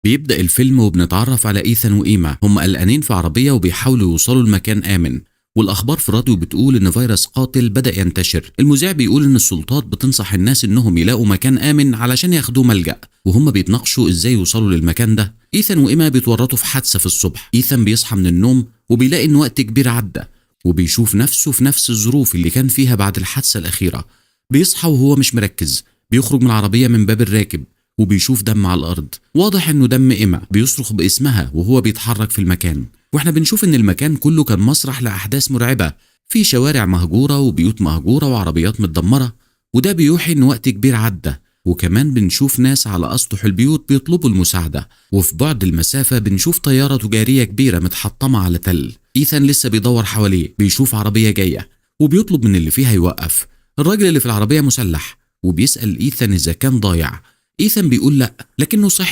بيبدأ الفيلم وبنتعرف على إيثان وإيما، هم قلقانين في عربية وبيحاولوا يوصلوا لمكان آمن، والأخبار في الراديو بتقول إن فيروس قاتل بدأ ينتشر. المذيع بيقول إن السلطات بتنصح الناس إنهم يلاقوا مكان آمن علشان ياخدوه ملجأ، وهم بيتناقشوا إزاي يوصلوا للمكان ده. إيثان وإيما بيتورطوا في حادثة في الصبح. إيثان بيصحى من النوم وبيلاقي إن وقت كبير عدى، وبيشوف نفسه في نفس الظروف اللي كان فيها بعد الحادثة الأخيرة. بيصحى وهو مش مركز، بيخرج من العربية من باب الراكب وبيشوف دم على الأرض، واضح إنه دم إيما. بيصرخ باسمها وهو بيتحرك في المكان، واحنا بنشوف إن المكان كله كان مسرح لأحداث مرعبة، في شوارع مهجورة وبيوت مهجورة وعربيات متدمرة، وده بيوحي إن وقت كبير عدى. وكمان بنشوف ناس على أسطح البيوت بيطلبوا المساعدة، وفي بعد المسافة بنشوف طيارة تجارية كبيرة متحطمة على تل. إيثان لسه بيدور حواليه، بيشوف عربية جاية وبيطلب من اللي فيها يوقف. الراجل اللي في العربية مسلح وبيسأل إيثان إذا كان ضايع. إيثان بيقول لأ، لكنه صحي